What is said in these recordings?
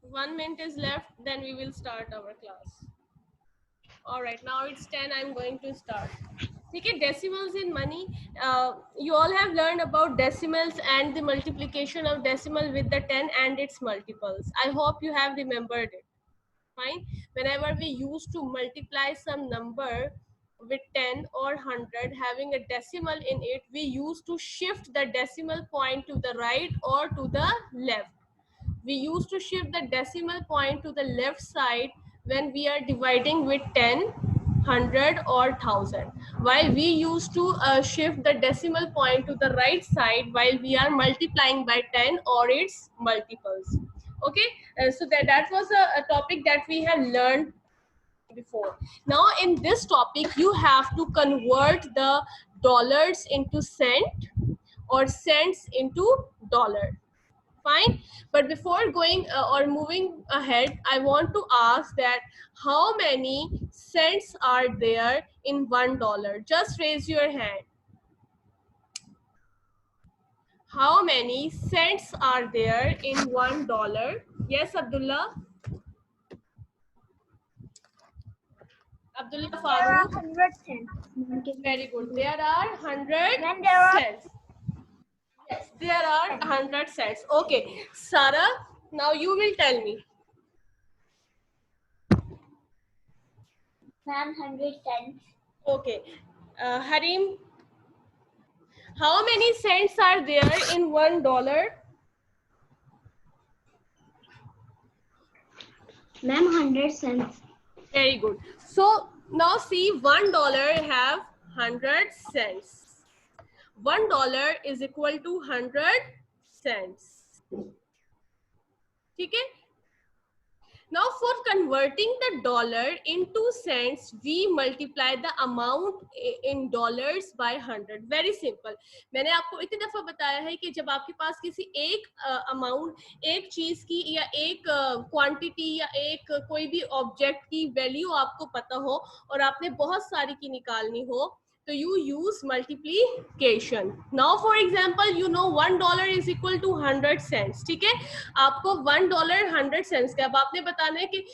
1 minute is left, then we will start our class. All right, now it's 10. I'm going to start. Okay, decimals in money. You all have learned about decimals and the multiplication of decimal with the 10 and its multiples. I hope you have remembered it. Fine. Whenever we used to multiply some number with 10 or 100 having a decimal in it, we used to shift the decimal point to the right or to the left. We used to shift the decimal point to the left side when we are dividing with 10, 100 or 1000, while we used to shift the decimal point to the right side while we are multiplying by 10 or its multiples. Okay, so that was a topic that we have learned before. Now in this topic you have to convert the dollars into cent or cents into dollar. Fine, but before going or moving ahead, I want to ask that how many cents are there in $1? Just raise your hand. How many cents are there in $1? Yes, Abdullah. Abdullah There are Farooq. 100 cents. Very good. There are 100 Then there are cents. Yes, there are 100 cents. Okay, Sarah, now you will tell me. 100 cents. Okay, Harim, how many cents are there in $1? Ma'am, 100 cents. Very good. So now see, $1 have 100 cents. $1 is equal to 100 cents. Okay. Now for converting the dollar into cents, we multiply the amount in dollars by 100. Very simple. मैंने आपको इतनी दफा बताया है कि जब आपके पास किसी एक अमाउंट, एक चीज की या एक क्वांटिटी या एक कोई भी ऑब्जेक्ट की वैल्यू आपको पता हो और आपने बहुत सारी की निकालनी हो, तो you use multiplication. Now for example, you know $1 is equal to 100 cents. ठीक है, आपको $1 100 cents का, अब आपने बताना है कि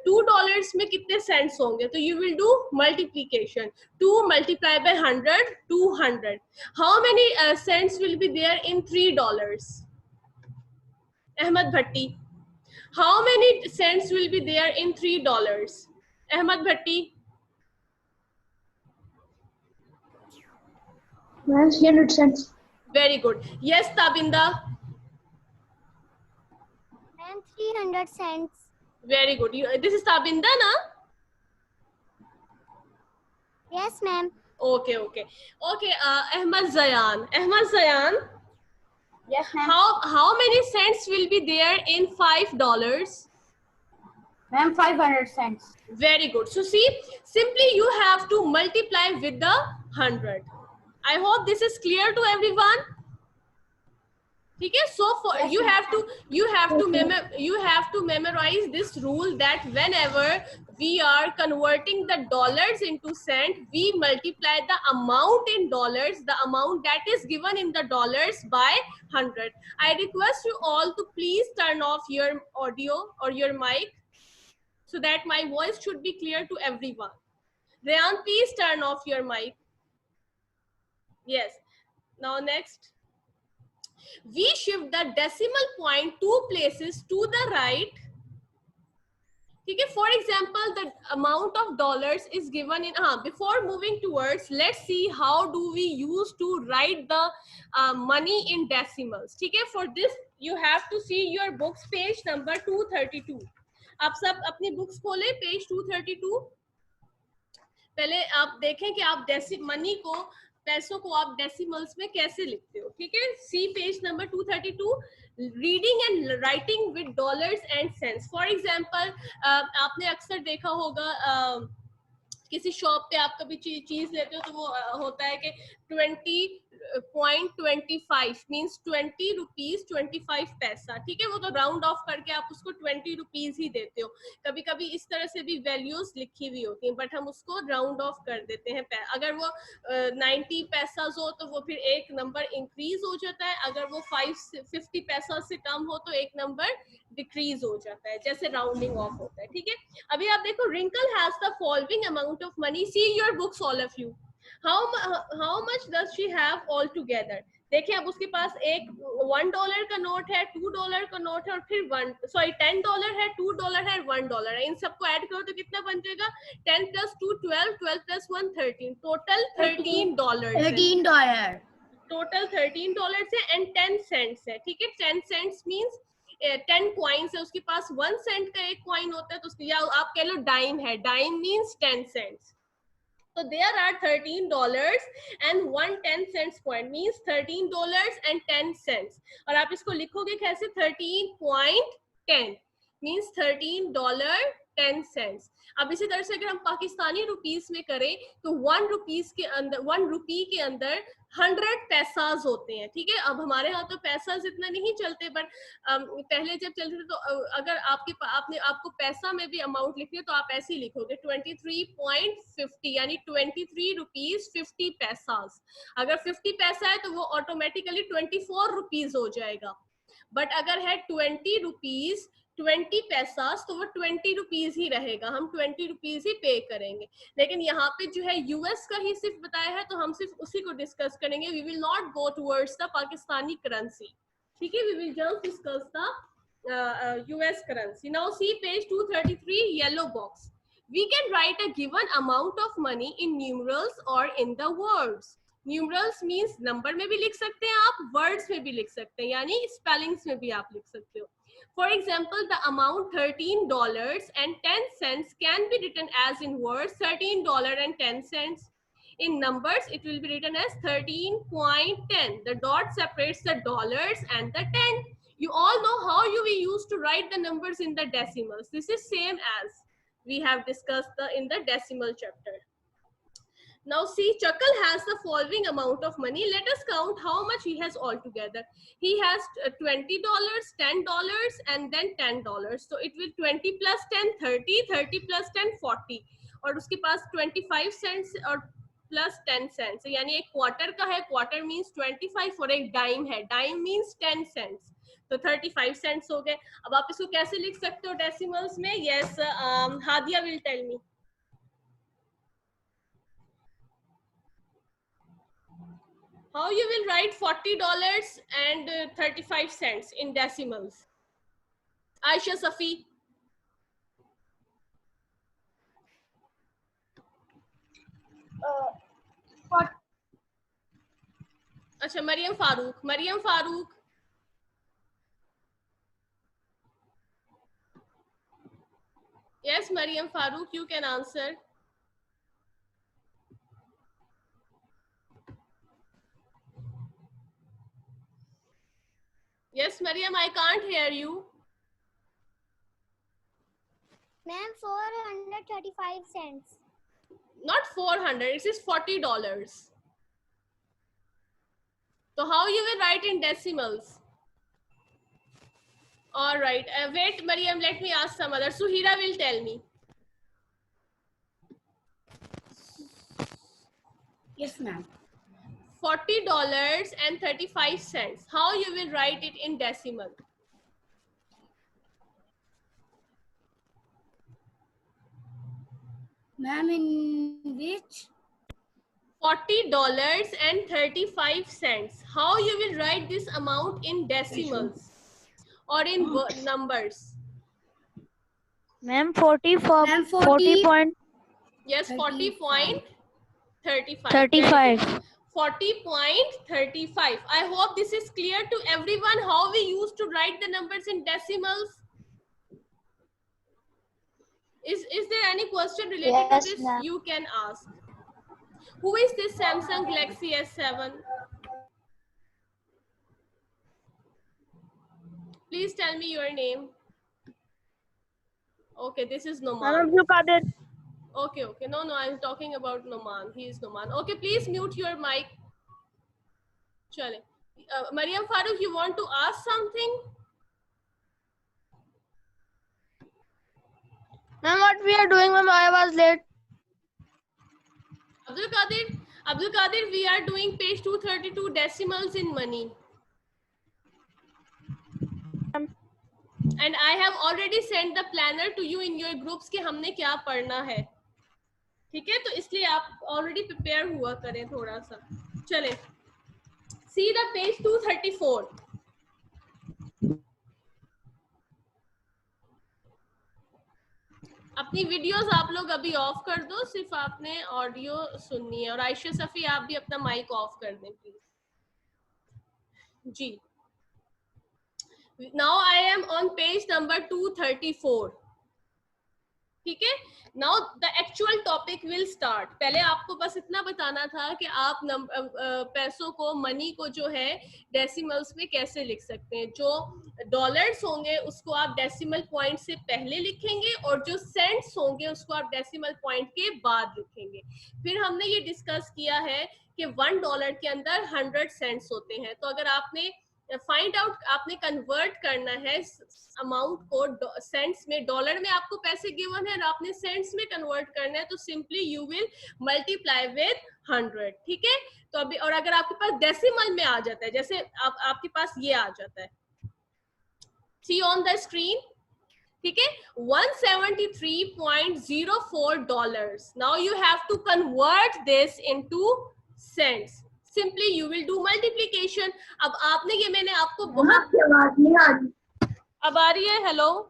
$2 में कितने cents होंगे, तो you will do multiplication. 2 multiplied by 100, 200. How many cents will be there in $3? Ahmad Bhatti. How many cents will be there in $3? Ahmad Bhatti. Ma'am, 300 cents. Very good. Yes, Tabinda. Ma'am, 300 cents. Very good. This is Tabinda, na? Yes, ma'am. Okay, okay. Okay, Ahmad Zayan. Ahmad Zayan, Yes, ma'am. how many cents will be there in $5? Ma'am, 500 cents. Very good. So see, simply you have to multiply with the 100. I hope this is clear to everyone. ठीक है, so for Yes, you have to memorize this rule that whenever we are converting the dollars into cent, we multiply the amount in dollars, the amount that is given in the dollars, by 100. I request you all to please turn off your audio or your mic so that my voice should be clear to everyone. Rayan, please turn off your mic. Yes. Now next, we shift the decimal point 2 places to the right. Okay, for example, the amount of dollars is given in before moving towards, let's see how do we use to write the money in decimals. Okay, for this you have to see your books, page number 232. आप सब अपनी books खोले, page 232. पहले आप देखें कि आप money को, पैसों को आप डेसिमल्स में कैसे लिखते हो. ठीक है, see page number 232, reading and writing with dollars and cents. For example, आपने अक्सर देखा होगा किसी शॉप पे आप कभी चीज लेते हो तो वो होता है कि 20 0.25 मीन्स 20 रुपीज 25 पैसा, ठीक है। वो तो राउंड ऑफ करके आप उसको 20 रुपीज ही देते हो। कभी कभी इस तरह से भी वैल्यूज लिखी हुई होती हैं, बट हम उसको राउंड ऑफ कर देते हैं। अगर वो 90 पैसा हो तो वो फिर एक नंबर इंक्रीज हो जाता है, अगर वो 50 पैसा से कम हो तो एक नंबर डिक्रीज हो जाता है, जैसे राउंडिंग ऑफ होता है, ठीक है। अभी आप देखो, Rinkle has the following amount of money, see your books all of you, how much does she have all together. देखिए, अब उसके पास एक $1 का नोट है, $2 का नोट है, और फिर $10 है, $2 है, $1 है। इन सबको ऐड करो तो कितना बन जाएगा? 10 + 2 12, 12 + 1 13, टोटल $13। $13। टोटल $13 है एंड 10 सेंट्स है, ठीक है। 10 सेंट्स मीन्स 10 कॉइन्स है, उसके पास 1 सेंट का एक कॉइन होता है, तो उसके, या आप कह लो डाइम है, dime means 10 cents. So there are $13 and 1 10 cents coin, means $13 and 10 cents. और आप इसको लिखोगे कैसे? 13.10 means $13.10. अब इसी तरह से अगर हम पाकिस्तानी रुपीस में करें तो 1 रुपीस के अंदर, 1 रुपी के अंदर 100 पैसाज होते हैं, ठीक है। अब हमारे यहाँ तो पैसाज इतना नहीं चलते, बट पहले जब चलते थे तो अगर आपको पैसा में भी अमाउंट लिखनी है तो आप ऐसे ही लिखोगे 23.50, यानी 23 रुपीज 50 पैसाज। अगर 50 पैसा है तो वो ऑटोमेटिकली 24 रुपीज हो जाएगा, बट अगर है 20 रुपीज 20 पैसा तो वो 20 रुपीज ही रहेगा, हम 20 रुपीज ही पे करेंगे। लेकिन यहाँ पे जो है यूएस का ही सिर्फ बताया है, तो हम सिर्फ उसी को डिस्कस करेंगे। We will not go towards the Pakistani currency, ठीक है। We will just discuss the US currency. Now see page 233, yellow box. We can write a given amount of money in numerals or in the words. Numerals means number में भी लिख सकते हैं आप, words में भी लिख सकते हैं, यानी spellings में भी आप लिख सकते हो। For example, the amount $13.10 can be written as in words $13.10. In numbers, it will be written as 13.10. The dot separates the dollars and the 10. You all know how we used to write the numbers in the decimals. This is same as we have discussed in the decimal chapter. Now see, Chakal has the following amount of money. Let us count how much he has altogether. He has $20, $10, and then $10. So it will 20 plus 10, 30, 30 plus 10, 40. और उसके पास 25 cents और plus 10 cents. यानी एक quarter का है, quarter means 25, और एक dime है, डाइम means 10 cents. तो 35 cents हो गए। अब आप इसको कैसे लिख सकते हो डेसिमल्स में? Yes, Hadiya will tell me. How you will write $40 and 35 cents in decimals? Aisha Safi. Acha, Mariam Farooq. Mariam Farooq. Yes, Mariam Farooq, you can answer. Yes, Mariam, I can't hear you. Ma'am, 435 cents. Not 400, it is $40. So how you will write in decimals? All right, wait, Mariam, let me ask some other. Suhira will tell me. Yes, ma'am. $40.35. How you will write it in decimal? Ma'am, in which? $40.35. How you will write this amount in decimals or in numbers? Ma'am, 40 for Ma'am, 40 point Yes, 40.35. 35. 40.35. I hope this is clear to everyone how we used to write the numbers in decimals. Is there any question related Yes, to this? ma'am. You can ask. Who is this Samsung Galaxy S7? Please tell me your name. Okay, this is Noman. Okay. No, I'm talking about Noman. He is Noman. Okay, please mute your mic. चले, Mariam Farooq, you want to ask something? Ma'am, what we are doing, ma'am? I was late. Abdul Qadir, we are doing page 232, decimals in money. And I have already sent the planner to you in your groups कि हमने क्या पढ़ना है, ठीक है? तो इसलिए आप ऑलरेडी प्रिपेयर हुआ करें थोड़ा सा. चले, see the page 234. अपनी वीडियोस आप लोग अभी ऑफ कर दो, सिर्फ आपने ऑडियो सुननी है. और आयशा सफी, आप भी अपना माइक ऑफ कर दें प्लीज. जी, now I am on page number 234. ठीक है, now the actual topic will start. पहले आपको बस इतना बताना था कि आप पैसों को, मनी को जो है डेसिमल्स में कैसे लिख सकते हैं. जो डॉलर्स होंगे उसको आप डेसिमल पॉइंट से पहले लिखेंगे और जो सेंट्स होंगे उसको आप डेसिमल पॉइंट के बाद लिखेंगे. फिर हमने ये डिस्कस किया है कि $1 के अंदर 100 सेंट्स होते हैं. तो अगर आपने फाइंड आउट, आपने कन्वर्ट करना है अमाउंट को सेंट्स में. डॉलर में आपको पैसे गिवन है और आपने सेंट्स में कन्वर्ट करना है, तो simply you will multiply with 100. ठीक है, तो अभी, और अगर आपके पास डेसिमल में आ जाता है, जैसे आपके पास ये आ जाता है, सी ऑन द स्क्रीन. ठीक है, $173.04. Now you have to convert this into cents. Simply you will do multiplication. अब आपने ये, मैंने आपको बहुत, आवाज नहीं आ रही. अब आ रही है? हेलो,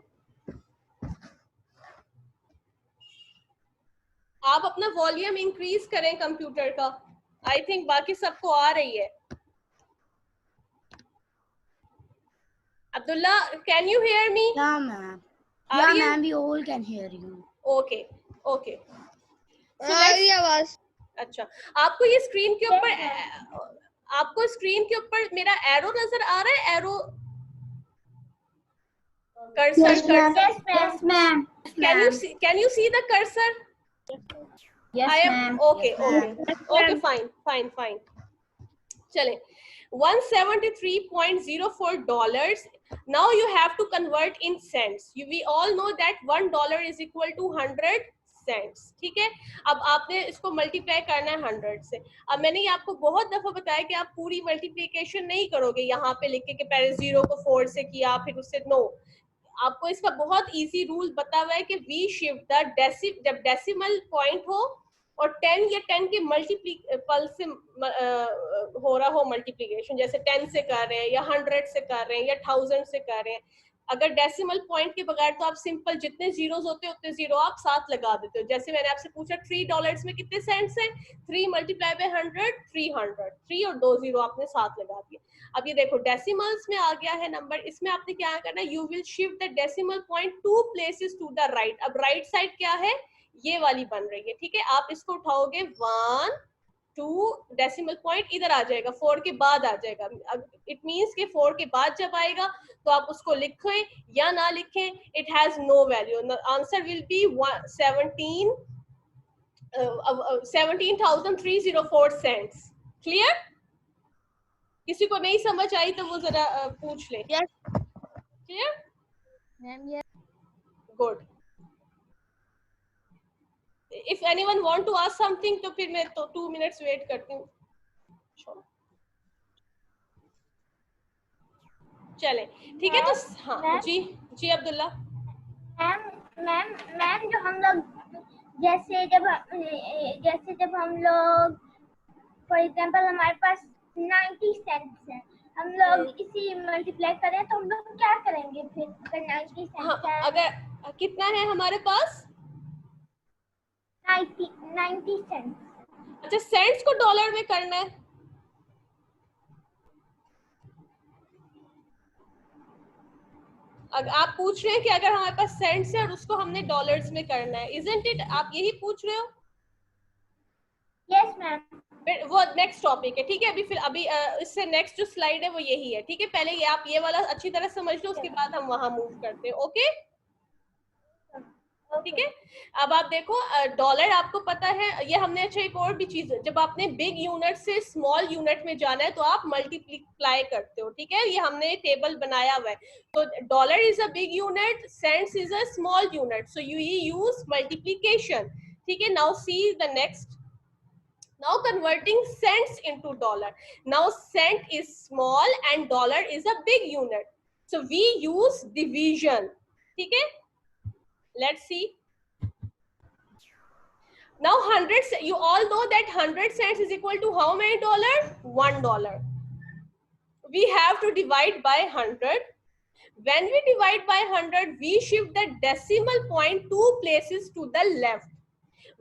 आप अपना वॉल्यूम इंक्रीज करें कंप्यूटर का. आई थिंक बाकी सबको आ रही है. Abdullah, can you hear me? Yeah, ma'am. Yeah, ma'am. We all can hear you. Okay okay. आवाज. अच्छा, आपको ये स्क्रीन के ऊपर, आपको स्क्रीन के ऊपर मेरा एरो नजर आ रहा है? Arrow cursor, Yes, ma'am. can you see the cursor? Yes, I am ma'am. okay. Fine. चले, $173.04. Now you have to convert in cents. We all know that $1 is equal to 100 cents. ठीक है, अब आपने इसको multiply करना है 100 से. अब मैंने ये आपको बहुत दफा बताया कि आप पूरी मल्टीप्लिकेशन नहीं करोगे यहाँ पे लिख के पहले 0 को 4 से किया फिर उससे. नो, आपको इसका बहुत इजी रूल बता हुआ है कि वी शिफ्ट द जब डेसिमल पॉइंट हो और 10 या 10 के मल्टीपल से हो रहा हो मल्टीप्लिकेशन, जैसे 10 से कर रहे हैं या 100 से कर रहे हैं या 1000 से कर रहे हैं, अगर डेसिमल पॉइंट के बगैर तो आप सिंपल जितने जीरोस होते हैं उतने जीरो आप साथ लगा देते हो. जैसे मैंने आपसे पूछा $3 में कितने सेंट्स हैं, 3 मल्टीप्लाई बाय 100, 300. 3 और 2 जीरो आपने साथ लगा दिए. अब ये देखो डेसिमल्स में आ गया है नंबर. इसमें आपने क्या करना है, you will shift the decimal point 2 places to the right. अब राइट साइड क्या है, ये वाली बन रही है. ठीक है, आप इसको उठाओगे 1 2, डेसिमल पॉइंट इधर आ जाएगा, 4 के बाद आ जाएगा. इट मींस कि 4 के बाद जब आएगा तो आप उसको लिखें या ना लिखें, it has no value. Answer will be 17,304 cents. Clear? किसी को नहीं समझ आई तो वो जरा पूछ ले. Clear? Good. If anyone want to ask something तो फिर मैं तो 2 minutes वेट करती हूँ. चले, ठीक है. तो हाँ जी अब्दुल्ला. मैम जो हम लोग जैसे जब हम लोग फॉर एग्जांपल हमारे पास 90 सेंट्स है, हम लोग इसी मल्टीप्लाई करें तो हम लोग क्या करेंगे फिर अगर 90 सेंट्स है? अगर कितना है हमारे पास? 90 सेंट्स. अच्छा, सेंट्स को डॉलर में करना है. आप पूछ रहे हैं कि अगर हमारे पास सेंट्स है और उसको हमने डॉलर्स में करना है, इजंट इट? आप यही पूछ रहे हो? Yes ma'am. वो नेक्स्ट टॉपिक है. ठीक है, अभी इससे नेक्स्ट जो स्लाइड है वो यही है. ठीक है, पहले ये आप ये वाला अच्छी तरह समझ लो, उसके बाद हम वहां मूव करते हैं. ओके ठीक है। अब आप देखो डॉलर आपको पता है, ये हमने अच्छा एक और भी चीज, जब आपने बिग यूनिट से स्मॉल यूनिट में जाना है तो आप मल्टीप्लाई करते हो, ठीक है। ये हमने टेबल बनाया हुआ है। तो dollar is a big unit, cents is a small unit, so you use multiplication, ठीक है। Now see the next, now converting cents into dollar. Now cent is small and dollar is a big unit, so we use division, ठीक है। Let's see. Now 100, you all know that 100 cents is equal to how many dollar? $1. We have to divide by 100. When we divide by 100, we shift the decimal point 2 places to the left.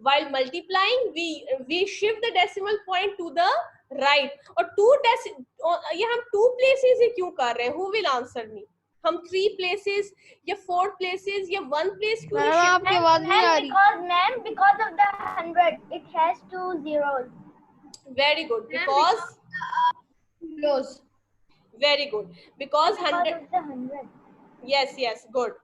While multiplying, we shift the decimal point to the right. और ये हम 2 places ही क्यों कर रहे हैं? Who will answer me? हम 3 places या 4 places या 1 place क्यों नहीं मैम shift? आपकी आवाज नहीं आ रही। because of the 100 it has 2 zeros. Very good, because Close. very good, because Because 100. of the 100. yes yes good.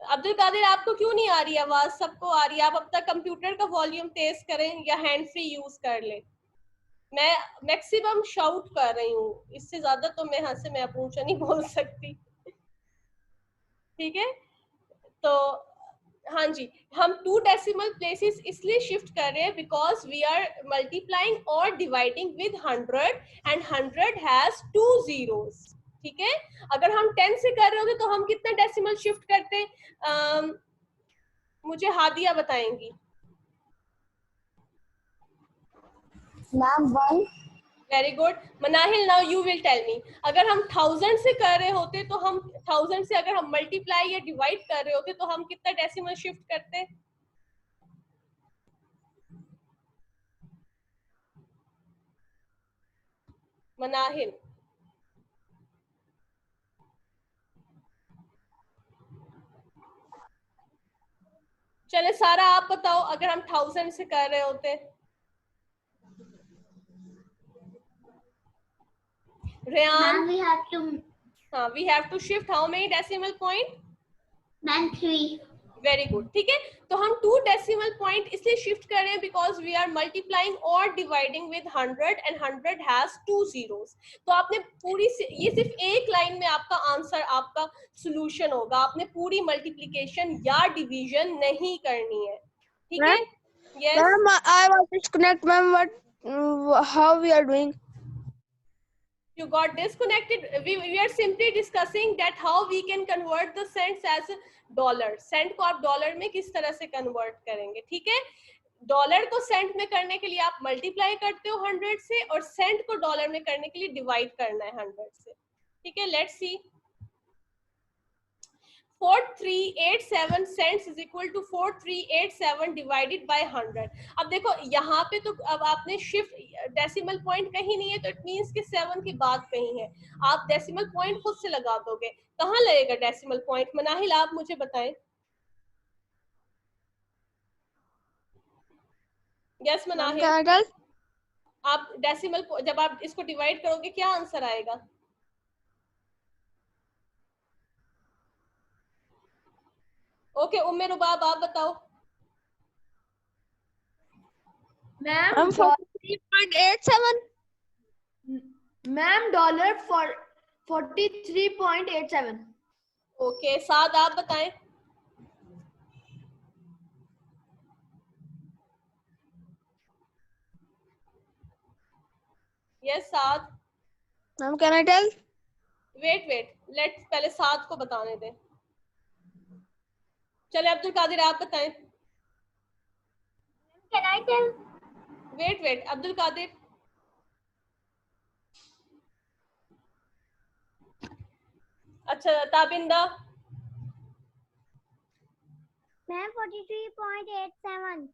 Abdul Qadir आपको क्यों नहीं आ रही आवाज? सबको आ रही है। आप अपना कंप्यूटर का वॉल्यूम तेज करें या हैंड फ्री यूज कर लें। मैं मैक्सिमम शाउट कर रही हूँ, इससे ज्यादा तो मैं यहाँ से मैं अपना ऊंचा नहीं बोल सकती, ठीक है। तो हाँ जी, हम 2 डेसिमल प्लेसेस इसलिए शिफ्ट कर रहे हैं बिकॉज वी आर मल्टीप्लाइंग और dividing with 100 and 100 has 2 zeros, ठीक है। अगर हम 10 से कर रहे होते तो हम कितना डेसिमल शिफ्ट करते? मुझे हादिया बताएंगी। Ma'am, 1. Very good. Manahil, now you will tell me, अगर हम 1000 से कर रहे होते तो हम 1000 से अगर हम मल्टीप्लाई या डिवाइड कर रहे होते तो हम कितना डेसिमल शिफ्ट करते? मनाहिल, चले सारा आप बताओ, अगर हम 1000 से कर रहे होते? Rehan, we have to. हाँ, we have to shift how many decimal point? Ma'am, 3. Very good, ठीक है। तो हम 2 डेसिमल पॉइंट इसलिए शिफ्ट कर रहे हैं बिकॉज वी आर मल्टीप्लाइंग और dividing with 100 and 100 has 2 zeros. तो आपने पूरी ये सिर्फ एक लाइन में आपका आंसर, आपका सॉल्यूशन होगा। आपने पूरी मल्टीप्लिकेशन या डिवीजन नहीं करनी है, ठीक है। Yes Ma'am, I was disconnect. Ma'am, how we are doing? you got disconnected. We are simply discussing that how we can convert the cents as dollar. Cent को आप डॉलर में किस तरह से कन्वर्ट करेंगे, ठीक है। डॉलर को सेंट में करने के लिए आप मल्टीप्लाई करते हो 100 से, और सेंट को डॉलर में करने के लिए डिवाइड करना है 100 से, ठीक है। Let's see, 4387 cents is equal to 4387 divided by 100. अब देखो यहाँ पे तो अब आपने शिफ्ट डेसिमल पॉइंट कहीं नहीं है, तो इट मींस कि 7 के बाद कहीं है। आप डेसिमल पॉइंट खुद से लगा दोगे, कहाँ लगेगा डेसिमल पॉइंट? मनाहिल आप मुझे बताएं। यस मनाहिल, आप डेसिमल जब आप इसको डिवाइड करोगे क्या आंसर आएगा? ओके उम्मे रुबाब आप बताओ। Ma'am, 43.87. Ma'am, dollar for 43.87. Okay Saad आप बताएं। Yes Saad. Ma'am, can I tell? Wait let's पहले साद को बताने दें। चले अब्दुल कादिर आप बताएं। Can I tell? Wait Abdul Qadir. अच्छा Tabinda. Ma'am, 43.87.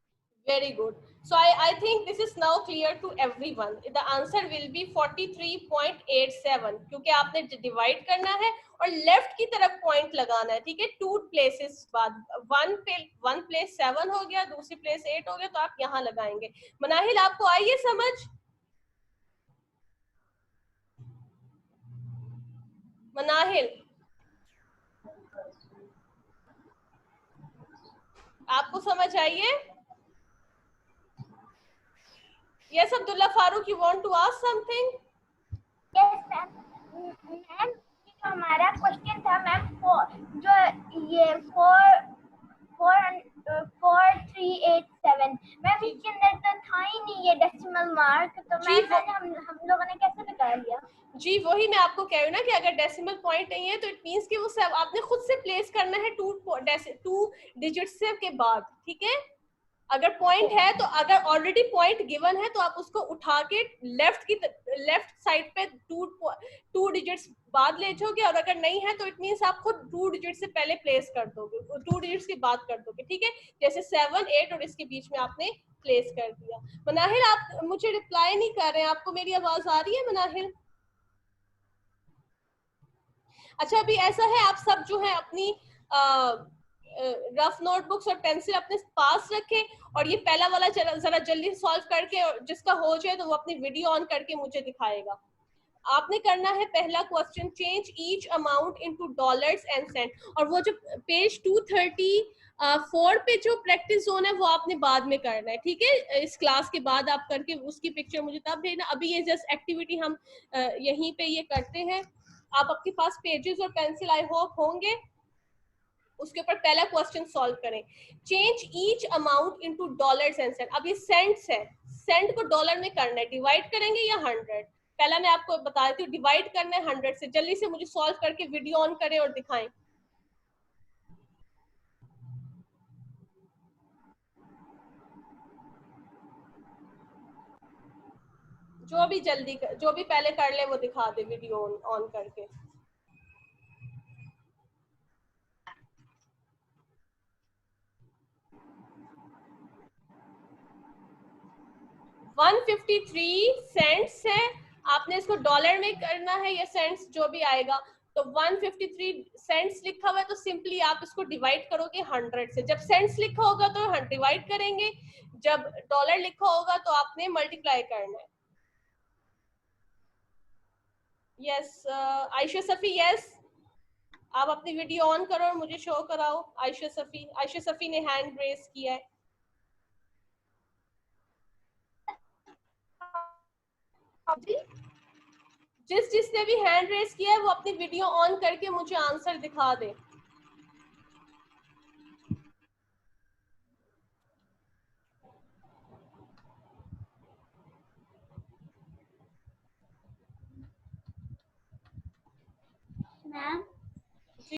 Very good. So I think this is now clear to everyone. The answer will be 43.87 क्योंकि आपने डिवाइड करना है और लेफ्ट की तरफ पॉइंट लगाना है, ठीक है। 2 प्लेसेस बाद, वन प्लेस 7 हो गया, दूसरी प्लेस 8 हो गया, तो आप यहाँ लगाएंगे। मनाहिल आपको आई है समझ? मनाहिल आपको समझ आई है? Yes Abdullah Farooq, you want to ask something? Yes ma'am. Ma'am जो हमारा क्वेश्चन था मैम, जो ये 4387 मैम, इसके अंदर तो था ही नहीं ये डेसिमल मार्क, तो जी, मैम हम लोगों ने कैसे निकाल लिया? जी वही मैं आपको कह रही हूँ ना कि अगर डेसिमल पॉइंट नहीं है तो इट मींस कि वो सब आपने खुद से प्लेस करना है टू डिजिट्स से के बाद, ठीक है? अगर पॉइंट है तो अगर ऑलरेडी पॉइंट गिवन है तो आप उसको उठा के लेफ्ट साइड पे टू डिजिट्स बाद ले जाओगे, और अगर नहीं है तो इट मींस आप खुद 2 डिजिट से पहले प्लेस कर दोगे, 2 डिजिट्स की बात कर दोगे, ठीक है? जैसे 7, 8 और इसके बीच में आपने प्लेस कर दिया। मनाहिल आप मुझे रिप्लाई नहीं कर रहे हैं, आपको मेरी आवाज आ रही है मनाहिल? अच्छा अभी ऐसा है, आप सब जो है अपनी रफ नोटबुक्स और पेंसिल अपने पास रखें, और ये पहला वाला जरा जल्दी सॉल्व करके, और जिसका हो जाए तो वो अपनी वीडियो ऑन करके मुझे दिखाएगा। आपने करना है पहला question, change each amount into dollars and cent, और वो जो पेज 234 पे जो प्रैक्टिस जोन है वो आपने बाद में करना है, ठीक है? इस क्लास के बाद आप करके उसकी पिक्चर मुझे तब भेजना। अभी ये जस्ट एक्टिविटी हम यहीं पे ये करते हैं। आप आपके पास पेजेस और पेंसिल आई होप होंगे, उसके ऊपर पहला क्वेश्चन सॉल्व करें। Change each amount into dollars and cent. अब ये सेंट्स है, सेंट को डॉलर में करना है, डिवाइड करेंगे या 100? पहला मैं आपको बता देती हूँ, डिवाइड करना है 100 से। जल्दी से मुझे सॉल्व करके वीडियो ऑन करें और दिखाएं। जो भी पहले कर ले वो दिखा दे वीडियो ऑन करके। $153 है, आपने इसको डॉलर में करना है या सेंट्स जो भी आएगा। तो 153 सेंट्स लिखा हुआ है तो सिंपली आप इसको डिवाइड करोगे 100 से। जब सेंट्स लिखा होगा तो डिवाइड करेंगे, जब डॉलर लिखा होगा तो आपने मल्टीप्लाई करना है। यस आयशा सफी, यस आप अपनी वीडियो ऑन करो और मुझे शो कराओ। आयशा सफी ने हैंड रेज किया है। जिसने भी हैंड रेज किया है वो अपनी वीडियो ऑन करके मुझे आंसर दिखा दे।